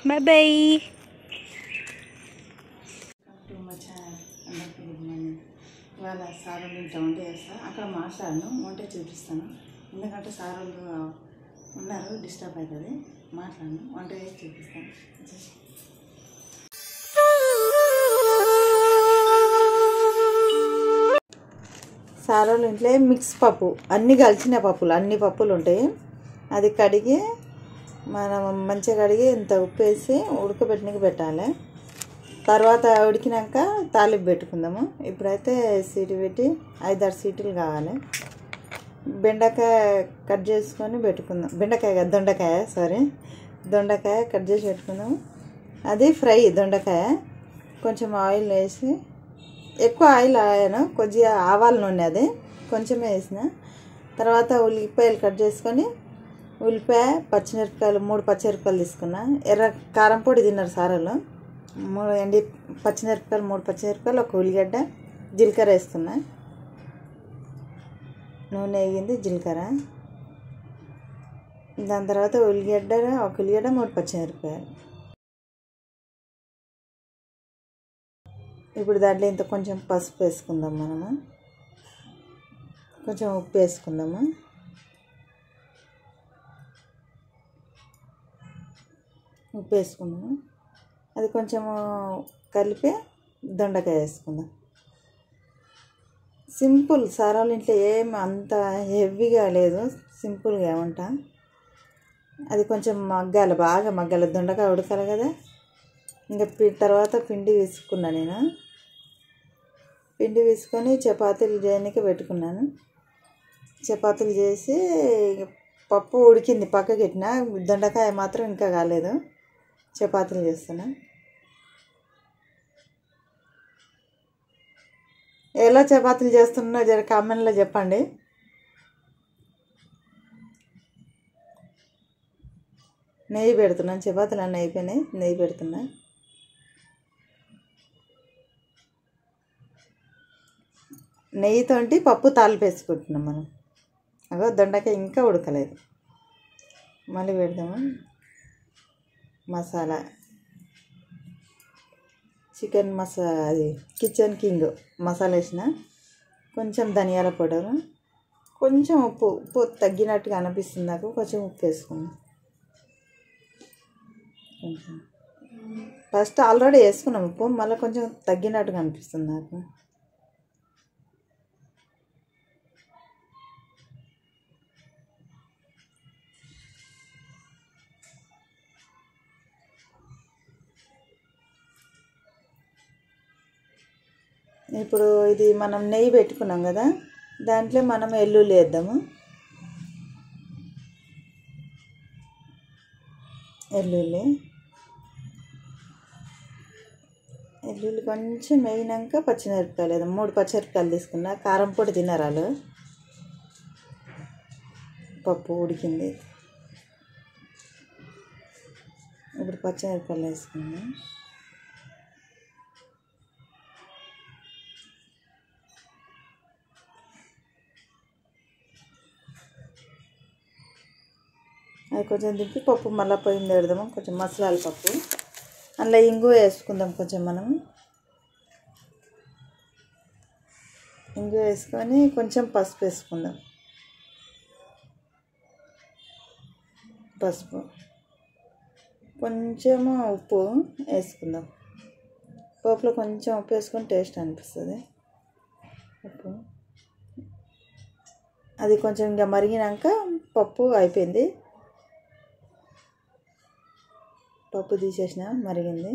Bye bye. ఇవాళ సారోళ్ళు ఇంట్లో వంట చేస్తా. అక్కడ మాట్లాడను, వంట చూపిస్తాను. ఎందుకంటే సారోళ్ళు ఉన్నారు, డిస్టర్బ్ అవుతుంది. మాట్లాడను, వంట చేసి చూపిస్తాను. సారోళ్ళు ఇంట్లో మిక్స్ పప్పు, అన్నీ కలిసిన పప్పులు, అన్ని పప్పులు ఉంటాయి. అది కడిగి మనం మంచిగా కడిగి ఇంత ఉప్పు వేసి ఉడకబెట్టడానికి పెట్టాలి. తర్వాత ఉడికినాక తాలింపు పెట్టుకుందాము. ఇప్పుడైతే సీటీ పెట్టి 5-6 సీటీలు కావాలి. బెండకాయ కట్ చేసుకొని పెట్టుకుందాం. బెండకాయ కాదు, దొండకాయ, సారీ, దొండకాయ కట్ చేసి పెట్టుకుందాము. అది ఫ్రై దొండకాయ. కొంచెం ఆయిల్ వేసి, ఎక్కువ ఆయిల్ వేయను, కొద్దిగా ఆవాల నూనె అది కొంచెమే వేసిన. తర్వాత ఉల్లిపాయలు కట్ చేసుకొని, ఉల్లిపాయ, పచ్చిమిరపకాయలు 3 పచ్చిమిరపకాయలు తీసుకున్నా. ఎర్ర కారం పొడి తిన్నారు సారోళ్ళు. 3 పచ్చిమిరపకాయలు, 3 పచ్చిమిరపకాయలు, 1 ఉల్లిగడ్డ, జీలకర్ర వేస్తున్నా. నూనె వేగింది, జీలకర్ర. దాని తర్వాత 1 ఉల్లిగడ్డ, 3 పచ్చిమిరపకాయలు. ఇప్పుడు దాంట్లో ఇంత కొంచెం పసుపు వేసుకుందాం. మనము కొంచెం ఉప్పు వేసుకుందాము. ఉప్పు వేసుకుందాము. అది కొంచెము కలిపి దొండకాయ వేసుకుందాం. సింపుల్, సారోళ్ళ ఇంట్లో ఏం అంత హెవీగా లేదు, సింపుల్గా వంట. అది కొంచెం మగ్గాలి, బాగా మగ్గాలి, దొండకాయ ఉడకాలి కదా. ఇంకా తర్వాత పిండి వేసుకున్నా. నేను పిండి వేసుకొని చపాతీలు చేయడానికి పెట్టుకున్నాను. చపాతీలు చేసి పప్పు ఉడికింది, పక్కకి పెట్టిన. దొండకాయ మాత్రం ఇంకా కాలేదు. చపాతీలు చేస్తున్నా. ఎలా చపాతీలు చేస్తున్నా జర కామెంట్లో చెప్పండి. నెయ్యి పెడుతున్నాను. చపాతీలు అన్నీ అయిపోయినాయి, నెయ్యి పెడుతున్నా. నెయ్యితోటి పప్పు తాలింపు వేసుకుంటున్నాం మనం. అగో దొండకాయ ఇంకా ఉడకలేదు. మళ్ళీ పెడదాము. మసాలా, చికెన్ మసాలా, అది కిచెన్ కింగ్ మసాలా వేసిన. కొంచెం ధనియాల పౌడరు, కొంచెం ఉప్పు. ఉప్పు తగ్గినట్టుగా అనిపిస్తుంది నాకు, కొంచెం ఉప్పు వేసుకున్నాం. కొంచెం ఫస్ట్ ఆల్రెడీ వేసుకున్నాం ఉప్పు, మళ్ళీ కొంచెం తగ్గినట్టుగా అనిపిస్తుంది నాకు. ఇప్పుడు ఇది మనం నెయ్యి పెట్టుకున్నాం కదా, దాంట్లో మనం ఎల్లుల్లి వేద్దాము. ఎల్లుల్లి కొంచెం వేయినాక పచ్చిమిరపకాయలు వేద్దాం. 3 పచ్చిమిరపకాయలు తీసుకున్నా. కారం పొడి తినరాలు. పప్పు ఉడికింది. ఇప్పుడు పచ్చిమిరపకాయలు వేసుకున్నాం. అది కొంచెం దింపి పప్పు మళ్ళీ పొయ్యి మీద పెడదాము. కొంచెం మసాలాల పప్పు. అందులో ఇంగు వేసుకుందాం కొంచెం. మనం ఇంగు వేసుకొని కొంచెం పసుపు వేసుకుందాం. పసుపు, కొంచెము ఉప్పు వేసుకుందాం. పప్పులో కొంచెం ఉప్పు వేసుకొని టేస్ట్ అనిపిస్తుంది. ఉప్పు అది కొంచెం ఇంకా మరిగినాక పప్పు అయిపోయింది. పప్పు తీసేసిన, మరిగింది.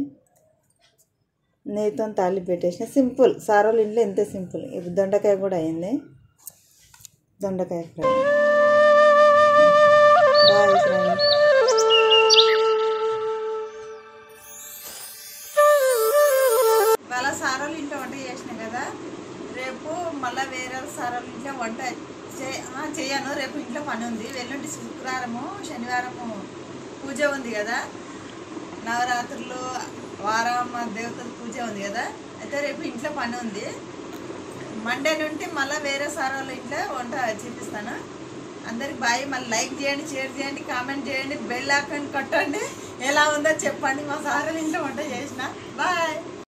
నెయ్యితో తాలింపు పెట్టేసిన. సింపుల్, సారోళ్ళ ఇంట్లో ఎంతే సింపుల్. ఇప్పుడు దొండకాయ కూడా అయింది. దొండకాయ ఫ్రై. Bye friends. ఇవాళ సారోళ్ళ ఇంట్లో వంట చేసిన కదా, రేపు మళ్ళీ వేరే సారోళ్ళ ఇంట్లో వంట చేయను. రేపు ఇంట్లో పని ఉంది. ఎల్లుండి శుక్రవారము, శనివారము పూజ ఉంది కదా, నవరాత్రులు, వారమ్మ దేవతల పూజ ఉంది కదా. అయితే రేపు ఇంట్లో పని ఉంది. మండే నుండి మళ్ళీ వేరే సార్ వాళ్ళ ఇంట్లో వంట చూపిస్తాను. అందరికి బాయ్. మళ్ళీ లైక్ చేయండి, షేర్ చేయండి, కామెంట్ చేయండి, బెల్ ఐకాన్ కొట్టండి. ఎలా ఉందో చెప్పండి. మా సార్ వాళ్ళ ఇంట్లో వంట చేసిన. బాయ్.